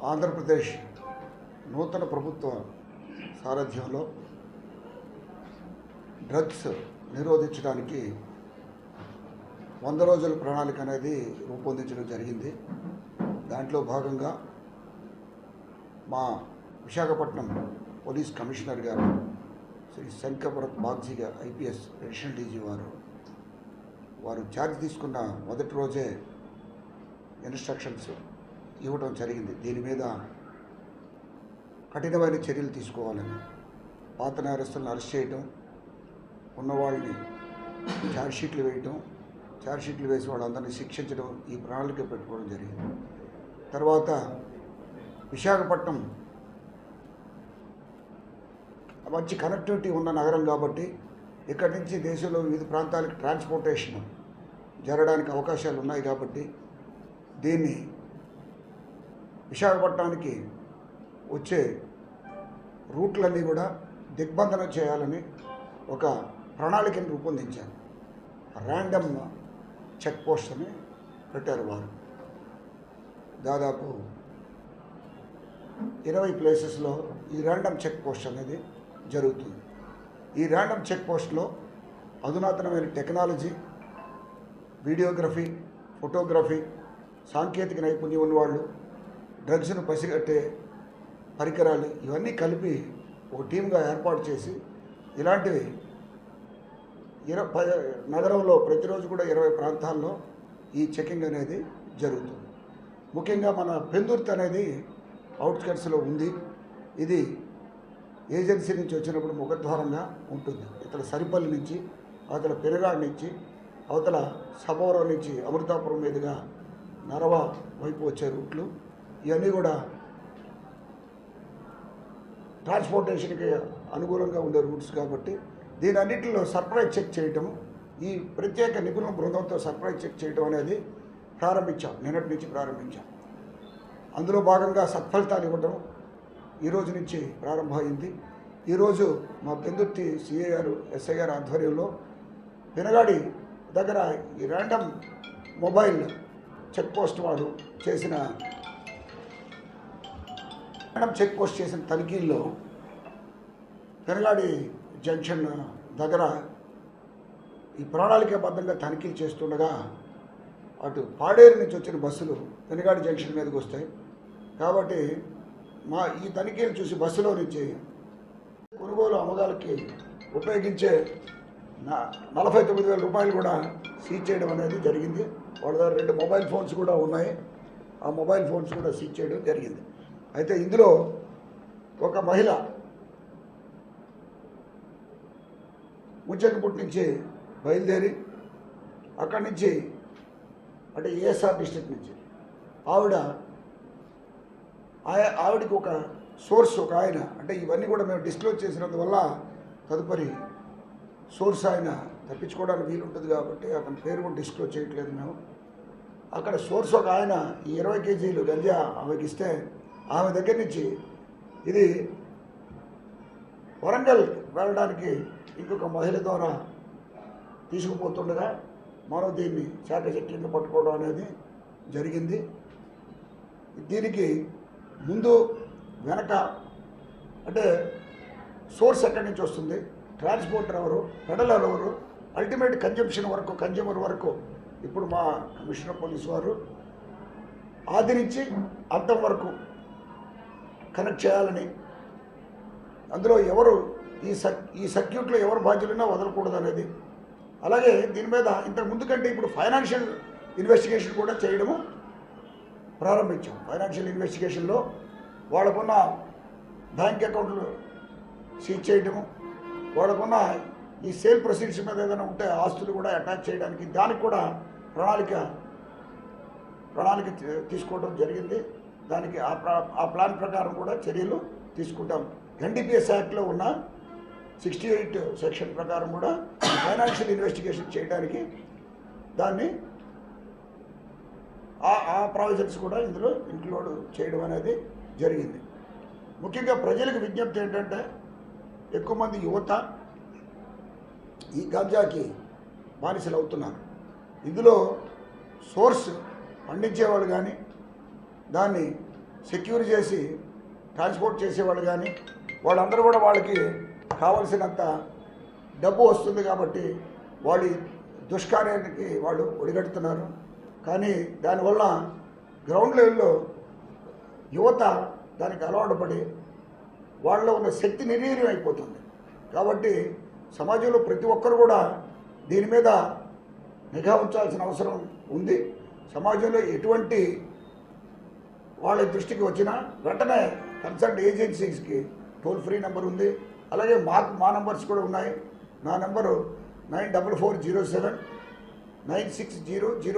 ఆంధ్రప్రదేశ్ నూతన ప్రభుత్వ సారథ్యంలో డ్రగ్స్ నిరోధించడానికి 100 రోజుల ప్రణాళిక అనేది రూపొందించడం జరిగింది. దాంట్లో భాగంగా మా విశాఖపట్నం పోలీస్ కమిషనర్ గారు Shri Shankarabharat Bagchi IPS additional DG వారు ఛార్జ్ తీసుకున్న మొదటి రోజే ఇన్స్ట్రక్షన్స్ ఇవ్వడం జరిగింది. దీని మీద కఠినమైన చర్యలు తీసుకోవాలని, పాత నేరస్తులను అరెస్ట్ చేయటం, ఉన్నవాళ్ళని ఛార్జ్షీట్లు వేయటం, ఛార్జ్షీట్లు వేసి వాళ్ళందరినీ శిక్షించడం ఈ ప్రణాళిక పెట్టుకోవడం జరిగింది. తర్వాత విశాఖపట్నం మంచి కనెక్టివిటీ ఉన్న నగరం కాబట్టి ఇక్కడి నుంచి దేశంలో వివిధ ప్రాంతాలకు ట్రాన్స్పోర్టేషన్ జరగడానికి అవకాశాలు ఉన్నాయి కాబట్టి దీన్ని విశాఖపట్నానికి వచ్చే రూట్లన్నీ కూడా దిగ్బంధనం చేయాలని ఒక ప్రణాళికను రూపొందించారు. ర్యాండమ్ చెక్ పోస్ట్ అని పెట్టారు. వారు దాదాపు 20 ప్లేసెస్లో ఈ ర్యాండమ్ చెక్ పోస్ట్ అనేది జరుగుతుంది. ఈ ర్యాండమ్ చెక్ పోస్ట్లో అధునాతనమైన టెక్నాలజీ, వీడియోగ్రఫీ, ఫోటోగ్రఫీ, సాంకేతిక నైపుణ్యం ఉన్నవాళ్ళు, డ్రగ్స్ను పసిగట్టే పరికరాలు ఇవన్నీ కలిపి ఒక టీమ్గా ఏర్పాటు చేసి ఇలాంటివి నగరంలో ప్రతిరోజు కూడా 20 ప్రాంతాల్లో ఈ చెకింగ్ అనేది జరుగుతుంది. ముఖ్యంగా మన పెందుర్తి అనేది అవుట్స్కట్స్లో ఉంది. ఇది ఏజెన్సీ నుంచి వచ్చినప్పుడు ముఖద్వారంగా ఉంటుంది. ఇతర సరిపల్లి నుంచి, అవతల పెనుగాడి నుంచి, అవతల సభవరం నుంచి అమృతాపురం మీదుగా నరవ వైపు వచ్చే రూట్లు ఇవన్నీ కూడా ట్రాన్స్పోర్టేషన్కి అనుకూలంగా ఉండే రూట్స్ కాబట్టి దీని అన్నింటిలో సర్ప్రైజ్ చెక్ చేయటం, ఈ ప్రత్యేక నిపుణుల బృందంతో సర్ప్రైజ్ చెక్ చేయడం అనేది నిన్నటి నుంచి ప్రారంభించాం. అందులో భాగంగా సత్ఫలితాలు ఇవ్వడం ఈరోజు నుంచి ప్రారంభమైంది. ఈరోజు మా పెందుర్తి సిఐ గారు, ఎస్ఐ గారు ఆధ్వర్యంలో పెనగాడి దగ్గర ఈ ర్యాండమ్ మొబైల్ చెక్ పోస్ట్ వాడు చేసిన తనిఖీల్లో పెనగాడి జంక్షన్ దగ్గర ఈ ప్రణాళికాబద్ధంగా తనిఖీలు చేస్తుండగా అటు పాడేరు నుంచి వచ్చిన బస్సులు పెనగాడి జంక్షన్ మీదకి వస్తాయి. కాబట్టి ఈ తనిఖీలు చూసి బస్సులో నుంచి కొనుగోలు అమ్మకాలకి ఉపయోగించే 49,000 రూపాయలు కూడా సీజ్ చేయడం అనేది జరిగింది. వాళ్ళ దగ్గర 2 మొబైల్ ఫోన్స్ కూడా ఉన్నాయి. ఆ మొబైల్ ఫోన్స్ కూడా సీజ్ చేయడం జరిగింది. అయితే ఇందులో ఒక మహిళ ముచ్చకపుట్టి నుంచి బయలుదేరి అక్కడి నుంచి అంటే ఏఎస్ఆర్ డిస్ట్రిక్ట్ నుంచి ఆవిడకి ఒక సోర్స్, ఒక ఆయన, అంటే ఇవన్నీ కూడా మేము డిస్క్లోజ్ చేసినందువల్ల తదుపరి సోర్స్ ఆయన తప్పించుకోవడానికి వీలుంటుంది కాబట్టి అతని పేరు కూడా డిస్క్లోజ్ చేయట్లేదు మేము. అక్కడ సోర్స్ ఒక ఆయన ఈ 20 కేజీలు గంజా ఆమెకి ఇస్తే ఆమె దగ్గర నుంచి ఇది వరంగల్ వెళ్ళడానికి ఇంకొక మహిళ ద్వారా తీసుకుపోతుండగా మనం దీన్ని చాకచక్యంగా పట్టుకోవడం అనేది జరిగింది. దీనికి ముందు వెనక అంటే సోర్స్ ఎక్కడి నుంచి వస్తుంది, ట్రాన్స్పోర్టర్ ఎవరు, పెడలర్ ఎవరు, అల్టిమేట్ కన్జ్యూమర్ వరకు ఇప్పుడు మా కమిషనర్ పోలీసు వారు ఆది నుంచి అంతం వరకు కనెక్ట్ చేయాలని, అందులో ఎవరు ఈ సర్క్యూట్లో ఎవరు బాధ్యులైనా వదలకూడదు అనేది, అలాగే దీని మీద ఇంతకు ముందు కంటే ఇప్పుడు ఫైనాన్షియల్ ఇన్వెస్టిగేషన్ కూడా చేయడము ప్రారంభించాం. ఫైనాన్షియల్ ఇన్వెస్టిగేషన్లో వాళ్ళకున్న బ్యాంక్ అకౌంట్లు సీజ్ చేయడము, వాళ్ళకున్న ఈ సేల్ ప్రొసీడ్స్ మీద ఏదైనా ఉంటే ఆస్తులు కూడా అటాచ్ చేయడానికి దానికి కూడా ప్రణాళిక తీసుకోవడం జరిగింది. దానికి ఆ ప్లాన్ ప్రకారం కూడా చర్యలు తీసుకుంటాం. ఎన్డీపీఎస్ యాక్ట్లో ఉన్న 68 సెక్షన్ ప్రకారం కూడా ఫైనాన్షియల్ ఇన్వెస్టిగేషన్ చేయడానికి దాన్ని ఆ ప్రావిజన్స్ కూడా ఇందులో ఇంక్లూడ్ చేయడం అనేది జరిగింది. ముఖ్యంగా ప్రజలకు విజ్ఞప్తి ఏంటంటే ఎక్కువ మంది యువత ఈ గంజాకి బానిసలు అవుతున్నారు. ఇందులో సోర్స్ పండించేవాళ్ళు కానీ దాన్ని సెక్యూర్ చేసి ట్రాన్స్పోర్ట్ చేసేవాళ్ళు కానీ వాళ్ళందరూ కూడా వాళ్ళకి కావలసినంత డబ్బు వస్తుంది కాబట్టి వాళ్ళ దుష్కార్యానికి వాళ్ళు ఒడిగడుతున్నారు. కానీ దానివల్ల గ్రౌండ్ లెవెల్లో యువత దానికి అలవాటు పడి వాళ్ళలో ఉన్న శక్తి నిర్వీర్యం అయిపోతుంది. కాబట్టి సమాజంలో ప్రతి ఒక్కరు కూడా దీని మీద నిఘా ఉంచాల్సిన అవసరం ఉంది. సమాజంలో ఎటువంటి వాళ్ళ దృష్టికి వచ్చినా వెంటనే కన్సర్న్ ఏజెన్సీస్కి టోల్ ఫ్రీ నెంబర్ ఉంది. అలాగే మా నంబర్స్ కూడా ఉన్నాయి. నా నెంబరు 9440796000.